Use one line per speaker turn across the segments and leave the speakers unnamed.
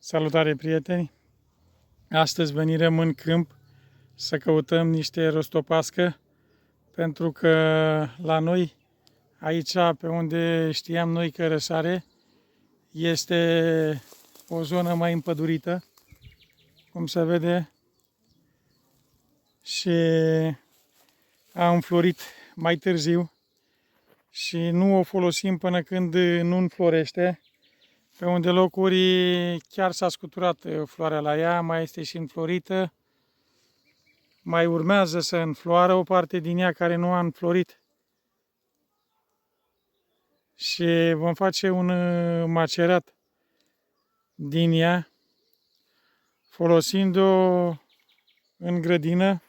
Salutare, prieteni! Astăzi venirăm în câmp să căutăm niște rostopască, pentru că la noi, aici pe unde știam noi că răsare, este o zonă mai împădurită, cum se vede, și a înflorit mai târziu și nu o folosim până când nu înflorește. Pe unde locuri chiar s-a scuturat floarea la ea, mai este și înflorită. Mai urmează să înfloară o parte din ea care nu a înflorit. Și vom face un macerat din ea, folosind-o în grădină,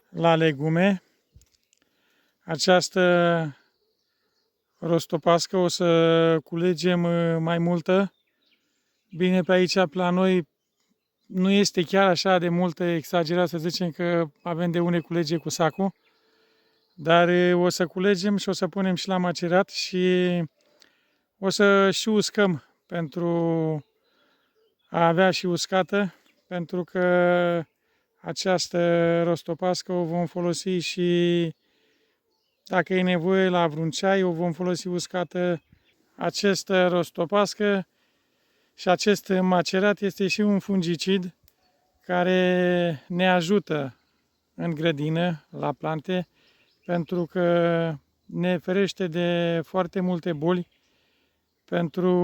la legume. Această rostopască o să culegem mai multă. Bine, pe aici, la noi, nu este chiar așa de multă, exagerat să zicem că avem de unde culege cu sacul, dar o să culegem și o să punem și la macerat și o să și uscăm pentru a avea și uscată, pentru că această rostopască o vom folosi și dacă e nevoie la vreun ceai, o vom folosi uscată. Această rostopască și acest macerat este și un fungicid care ne ajută în grădină, la plante, pentru că ne ferește de foarte multe boli, pentru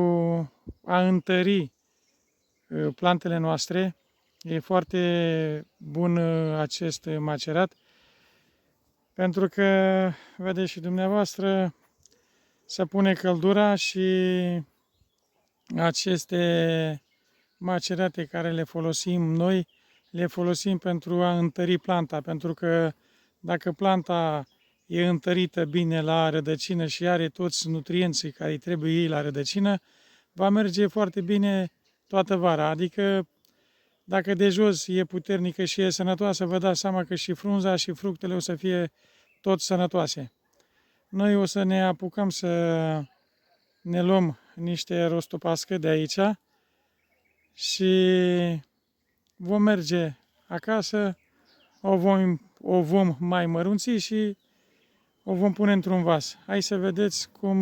a întări plantele noastre. E foarte bun acest macerat, pentru că, vedeți și dumneavoastră, se pune căldura și aceste macerate care le folosim noi, le folosim pentru a întări planta, pentru că dacă planta e întărită bine la rădăcină și are toți nutrienții care îi trebuie ei la rădăcină, va merge foarte bine toată vara. Adică dacă de jos e puternică și e sănătoasă, vă dați seama că și frunza și fructele o să fie tot sănătoase. Noi o să ne apucăm să ne luăm niște rostopască de aici și vom merge acasă, o vom mai mărunți și o vom pune într-un vas. Hai să vedeți cum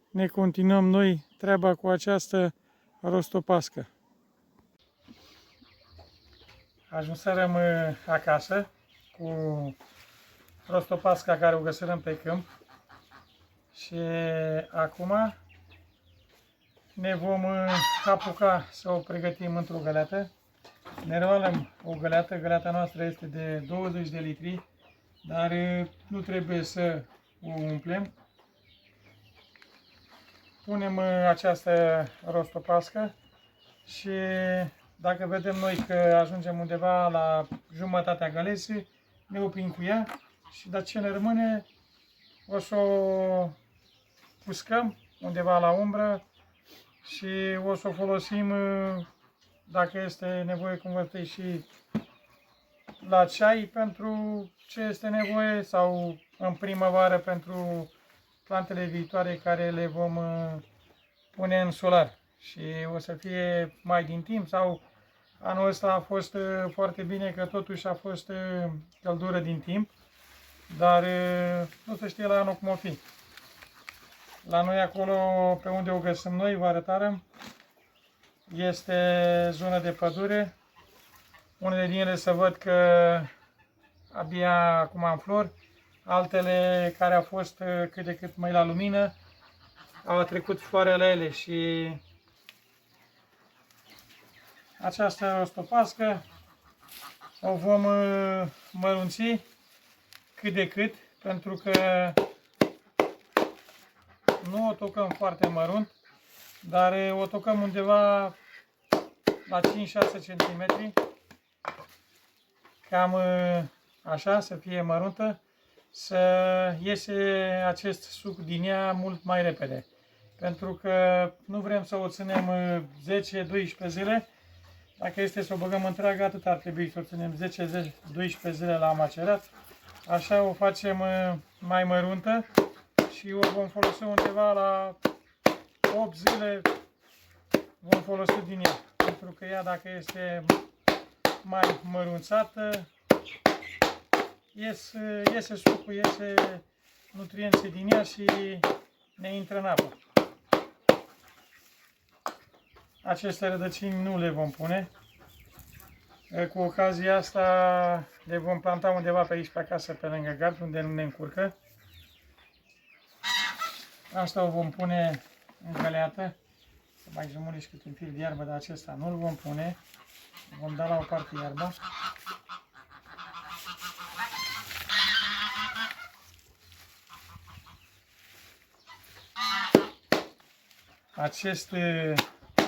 ne continuăm noi treaba cu această rostopască. Ajunserăm acasă cu rostopasca care o găsirăm pe câmp și acum ne vom apuca să o pregătim într-o găleată. Ne roalăm o găleată, găleata noastră este de 20 de litri, dar nu trebuie să o umplem. Punem această rostopască și dacă vedem noi că ajungem undeva la jumătatea găleții, ne oprim cu ea și de ce ne rămâne o să o uscăm undeva la umbră și o să o folosim, dacă este nevoie, cum vă spui, și la ceai pentru ce este nevoie sau în primăvară pentru plantele viitoare care le vom pune în solar. Și o să fie mai din timp sau anul ăsta a fost foarte bine că totuși a fost căldură din timp, dar nu se știe la anul cum o fi. La noi acolo, pe unde o găsim noi, vă arătarăm, este zonă de pădure. Unele din ele se văd că abia acum în flori, altele care au fost cât de cât mai la lumină, au trecut floarele ele și această rostopască o vom mărunți cât de cât, pentru că nu o tocăm foarte mărunt, dar o tocăm undeva la 5-6 cm, cam așa, să fie măruntă, să iese acest suc din ea mult mai repede. Pentru că nu vrem să o ținem 10-12 zile. Dacă este să o băgăm întreagă, atât ar trebui să o ținem 10-12 zile la macerat. Așa o facem mai măruntă și o vom folosi undeva la 8 zile vom folosi din ea. Pentru că ea, dacă este mai mărunțată, iese sucul, iese nutrienții din ea și ne intră în apă. Aceste rădăcini nu le vom pune. Cu ocazia asta le vom planta undeva pe aici, pe acasă, pe lângă gard, unde nu ne încurcă. Asta o vom pune în găleată. Să mai jumuliși cât un fir de iarbă, dar acesta nu-l vom pune. Vom da la o parte iarba. Acest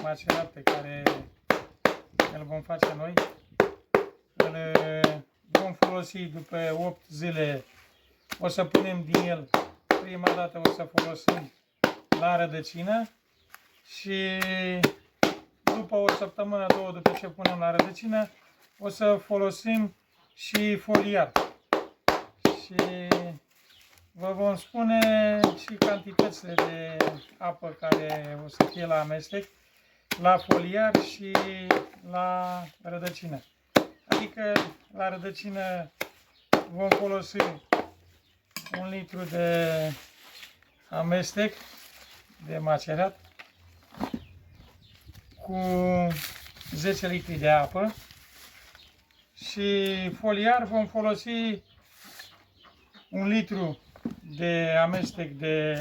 macerat pe care îl vom face noi, îl vom folosi după 8 zile. O să punem din el, prima dată o să folosim la rădăcină și după o săptămână, două după ce punem la rădăcină, o să folosim și foliar. Și vă vom spune și cantitățile de apă care o să fie la amestec, la foliar și la rădăcină. Adică la rădăcină vom folosi 1 litru de amestec de macerat cu 10 litri de apă și foliar vom folosi 1 litru de amestec de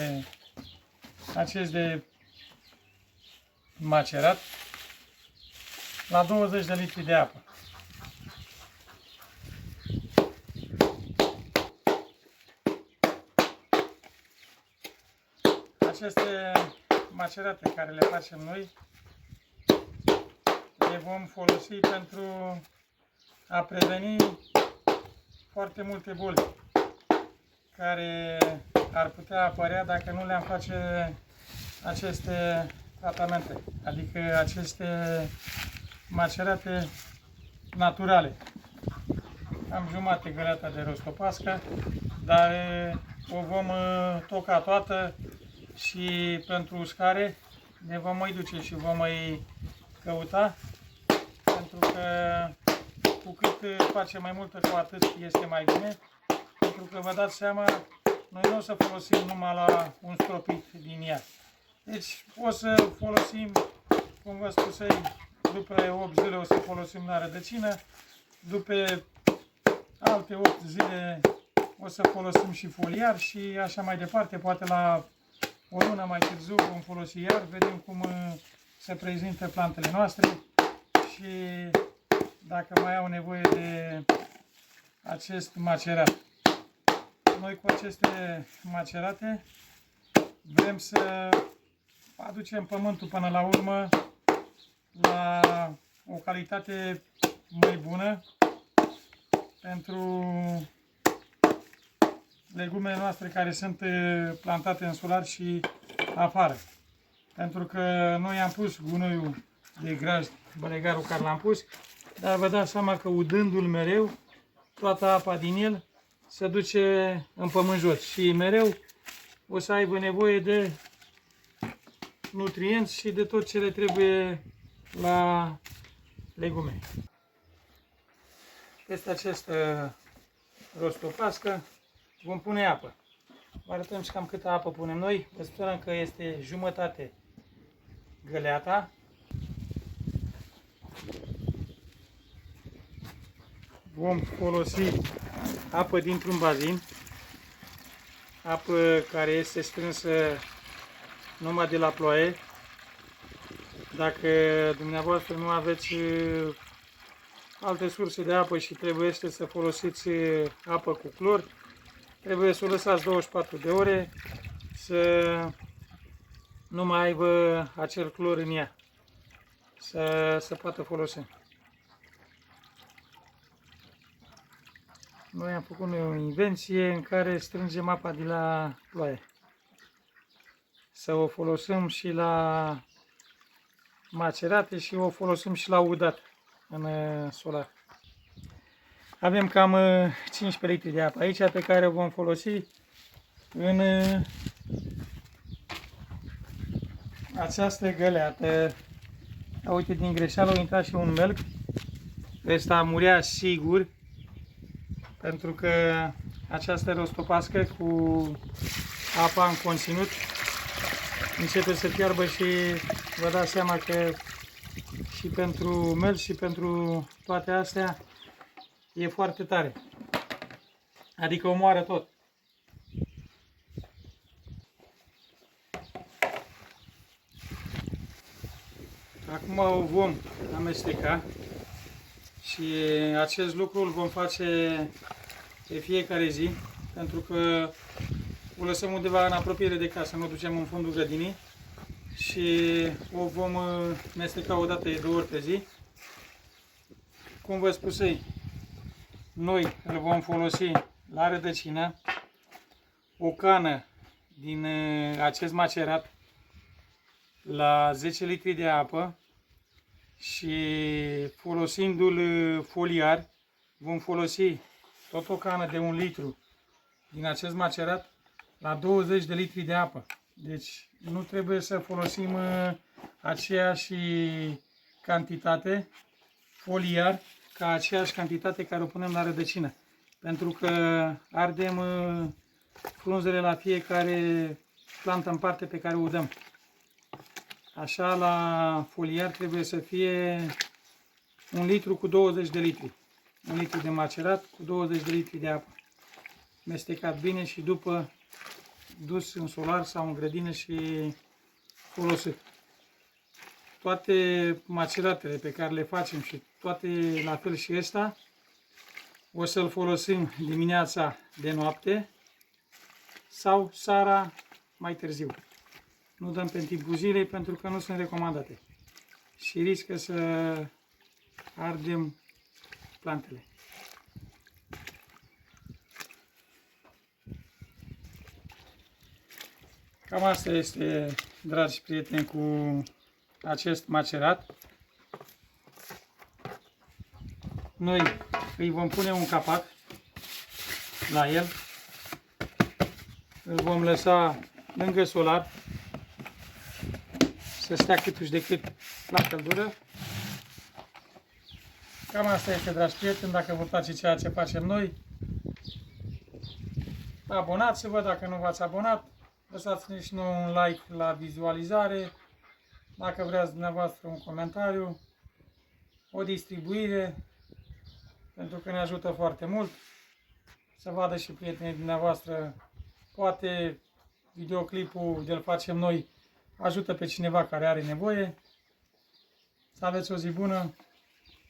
acest de macerat la 20 de litri de apă. Aceste macerate care le facem noi le vom folosi pentru a preveni foarte multe boli care ar putea apărea dacă nu le-am face aceste tratamente, adică aceste macerate naturale. Am jumate găleata de rostopască, dar o vom toca toată și pentru uscare ne vom mai duce și vom mai căuta, pentru că cu cât facem mai multă, cu atât este mai bine, pentru că vă dați seama, noi nu o să folosim numai la un stropit din ea. Deci o să folosim, cum vă spusei, după 8 zile o să folosim la rădăcină, după alte 8 zile o să folosim și foliar și așa mai departe, poate la o lună mai târziu vom folosi iar, vedem cum se prezintă plantele noastre și dacă mai au nevoie de acest macerat. Noi cu aceste macerate vrem să aducem pământul până la urmă la o calitate mai bună pentru legumele noastre care sunt plantate în solar și afară. Pentru că noi am pus gunoiul de grajd, bălegarul care l-am pus, dar vă dați seama că udându-l mereu, toată apa din el se duce în pământ jos și mereu o să aibă nevoie de nutrienți și de tot ce le trebuie la legume. Peste acest rostopască vom pune apă. Vă arătăm și cam câtă apă punem noi. Vă spunem că este jumătate găleata. Vom folosi apă dintr-un bazin. Apă care este strânsă numai de la ploaie. Dacă dumneavoastră nu aveți alte surse de apă și trebuie să folosiți apă cu clor, trebuie să o lăsați 24 de ore să nu mai aibă acel clor în ea, să se poată folosi. Noi am făcut o invenție în care strângem apa de la ploaie. Să o folosim și la macerate și o folosim și la udat în solar. Avem cam 15 litri de apă aici pe care o vom folosi în Această găleată, uite, din greșeală a intrat și un melc. Ăsta murea sigur, pentru că această rostopască cu apa în conținut începe să fiarbă și vă dați seama că și pentru melc și pentru toate astea e foarte tare. Adică omoară tot. Acum o vom amesteca și acest lucru îl vom face de fiecare zi, pentru că o lăsăm undeva în apropiere de casă, nu o ducem în fundul grădinii și o vom amesteca o dată de 2 ori pe zi. Cum vă spusei, noi îl vom folosi la rădăcină, o cană din acest macerat la 10 litri de apă și folosindu-l foliar vom folosi tot o cană de 1 litru din acest macerat la 20 de litri de apă. Deci nu trebuie să folosim aceeași cantitate foliar ca aceeași cantitate care o punem la rădăcină. Pentru că ardem frunzele la fiecare plantă în parte pe care o dăm. Așa, la foliar trebuie să fie 1 litru cu 20 de litri. 1 litru de macerat cu 20 de litri de apă. Mestecat bine și după dus în solar sau în grădină și folosit. Toate maceratele pe care le facem și toate la fel și ăsta, o să-l folosim dimineața de noapte sau seara mai târziu. Nu dăm pe timpul zilei pentru că nu sunt recomandate și riscă să ardem plantele. Cam asta este, dragi prieteni, cu acest macerat. Noi îi vom pune un capac la el, îl vom lăsa lângă solar să stea câtuși de cât la căldură. Cam asta este, dragi prieteni. Dacă vă place ceea ce facem noi, abonați-vă. Dacă nu v-ați abonat, lăsați-ne și nouă un like la vizualizare. Dacă vreați dumneavoastră un comentariu, o distribuire, pentru că ne ajută foarte mult să vadă și prietenii dumneavoastră. Poate videoclipul de-l facem noi ajută pe cineva care are nevoie. Să aveți o zi bună!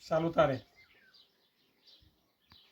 Salutare!